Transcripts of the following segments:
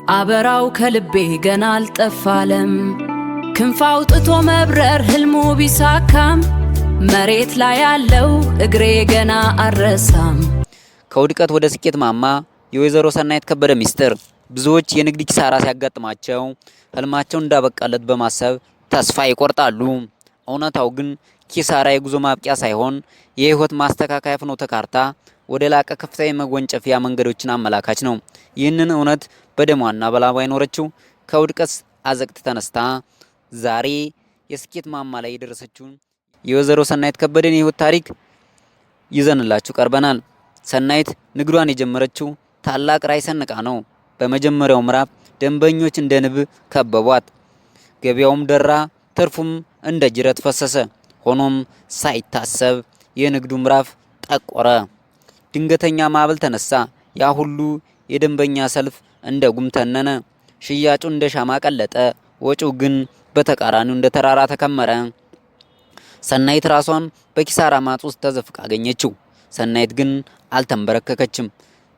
አበራው ከልቤ ገና አልጠፋለም። ክንፍ አውጥቶ መብረር ህልሙ ቢሳካም መሬት ላይ ያለው እግሬ ገና አልረሳም። ከውድቀት ወደ ስኬት ማማ የወይዘሮ ሰናይት ከበደ ሚስጥር። ብዙዎች የንግድ ኪሳራ ሲያጋጥማቸው ህልማቸውን እንዳበቃለት በማሰብ ተስፋ ይቆርጣሉ። እውነታው ግን ኪሳራ የጉዞ ማብቂያ ሳይሆን የህይወት ማስተካከያ ፍኖተ ካርታ ወደ ላቀ ከፍታ የመጎንጨፊያ መንገዶችን አመላካች ነው። ይህንን እውነት በደሟና በላቧ የኖረችው ከውድቀት አዘቅት ተነስታ ዛሬ የስኬት ማማ ላይ የደረሰችውን የወይዘሮ ሰናይት ከበደን የህይወት ታሪክ ይዘንላችሁ ቀርበናል። ሰናይት ንግዷን የጀመረችው ታላቅ ራዕይ ሰንቃ ነው። በመጀመሪያው ምዕራፍ ደንበኞች እንደ ንብ ከበቧት። ገበያውም ደራ፣ ትርፉም እንደ ጅረት ፈሰሰ። ሆኖም ሳይታሰብ የንግዱ ምዕራፍ ጠቆረ። ድንገተኛ ማዕበል ተነሳ። ያ ሁሉ የደንበኛ ሰልፍ እንደ ጉም ተነነ። ሽያጩ እንደ ሻማ ቀለጠ። ወጪው ግን በተቃራኒው እንደ ተራራ ተከመረ። ሰናይት ራሷን በኪሳራ ማጥ ውስጥ ተዘፍቃ አገኘችው። ሰናይት ግን አልተንበረከከችም።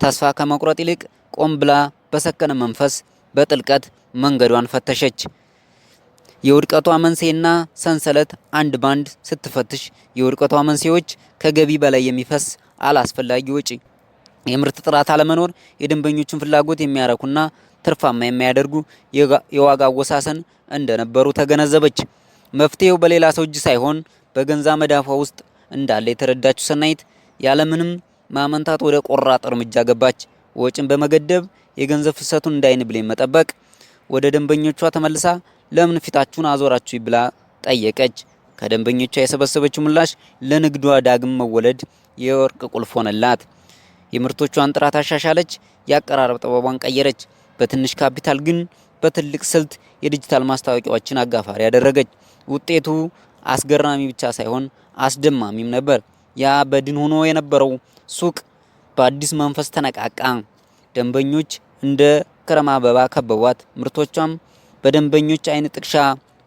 ተስፋ ከመቁረጥ ይልቅ ቆም ብላ በሰከነ መንፈስ በጥልቀት መንገዷን ፈተሸች። የውድቀቷ መንስኤና ሰንሰለት አንድ ባንድ ስትፈትሽ የውድቀቷ መንስኤዎች ከገቢ በላይ የሚፈስ አላስፈላጊ ወጪ፣ የምርት ጥራት አለመኖር፣ የደንበኞችን ፍላጎት የሚያረኩና ትርፋማ የሚያደርጉ የዋጋ አወሳሰን እንደነበሩ ተገነዘበች። መፍትሄው በሌላ ሰው እጅ ሳይሆን በገንዛ መዳፏ ውስጥ እንዳለ የተረዳችው ሰናይት ያለምንም ማመንታት ወደ ቆራጥ እርምጃ ገባች። ወጪን በመገደብ የገንዘብ ፍሰቱን እንዳይን ብሌን መጠበቅ። ወደ ደንበኞቿ ተመልሳ ለምን ፊታችሁን አዞራችሁ ብላ ጠየቀች። ከደንበኞቿ የሰበሰበችው ምላሽ ለንግዷ ዳግም መወለድ የወርቅ ቁልፍ ሆነላት። የምርቶቿን ጥራት አሻሻለች፣ የአቀራረብ ጥበቧን ቀየረች። በትንሽ ካፒታል ግን በትልቅ ስልት የዲጂታል ማስታወቂያዎችን አጋፋሪ ያደረገች። ውጤቱ አስገራሚ ብቻ ሳይሆን አስደማሚም ነበር። ያ በድን ሆኖ የነበረው ሱቅ በአዲስ መንፈስ ተነቃቃ። ደንበኞች እንደ ክረማ አበባ ከበቧት። ምርቶቿም በደንበኞች አይን ጥቅሻ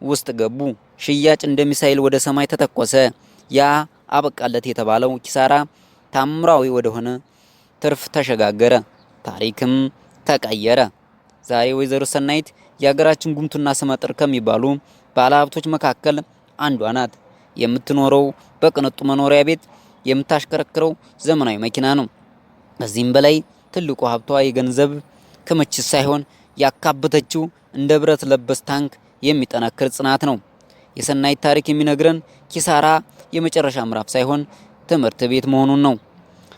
ውስጥ ገቡ። ሽያጭ እንደ ሚሳኤል ወደ ሰማይ ተተኮሰ። ያ አበቃለት የተባለው ኪሳራ ታምራዊ ወደሆነ ትርፍ ተሸጋገረ። ታሪክም ተቀየረ። ዛሬ ወይዘሮ ሰናይት የሀገራችን ጉምቱና ስመጥር ከሚባሉ ባለሀብቶች መካከል አንዷ ናት። የምትኖረው በቅንጡ መኖሪያ ቤት፣ የምታሽከረክረው ዘመናዊ መኪና ነው። ከዚህም በላይ ትልቁ ሀብቷ የገንዘብ ክምችት ሳይሆን ያካበተችው እንደ ብረት ለበስ ታንክ የሚጠነክር ጽናት ነው። የሰናይት ታሪክ የሚነግረን ኪሳራ የመጨረሻ ምዕራፍ ሳይሆን ትምህርት ቤት መሆኑን ነው።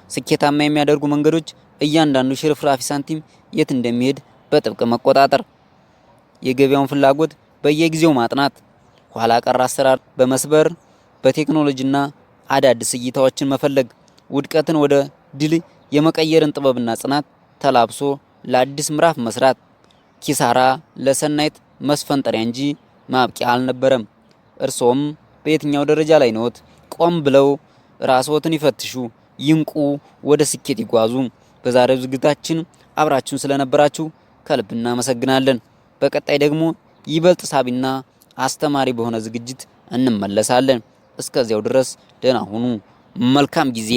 ስኬታማ የሚያደርጉ መንገዶች እያንዳንዱ ሽርፍራፊ ሳንቲም የት እንደሚሄድ በጥብቅ መቆጣጠር፣ የገበያውን ፍላጎት በየጊዜው ማጥናት፣ ኋላ ቀር አሰራር በመስበር በቴክኖሎጂና አዳዲስ እይታዎችን መፈለግ፣ ውድቀትን ወደ ድል የመቀየርን ጥበብና ጽናት ተላብሶ ለአዲስ ምዕራፍ መስራት። ኪሳራ ለሰናይት መስፈንጠሪያ እንጂ ማብቂያ አልነበረም። እርሶም በየትኛው ደረጃ ላይ ነዎት? ቆም ብለው ራስዎትን ይፈትሹ፣ ይንቁ፣ ወደ ስኬት ይጓዙ። በዛሬው ዝግጅታችን አብራችሁን ስለነበራችሁ ከልብ እናመሰግናለን። በቀጣይ ደግሞ ይበልጥ ሳቢና አስተማሪ በሆነ ዝግጅት እንመለሳለን። እስከዚያው ድረስ ደህና ሁኑ። መልካም ጊዜ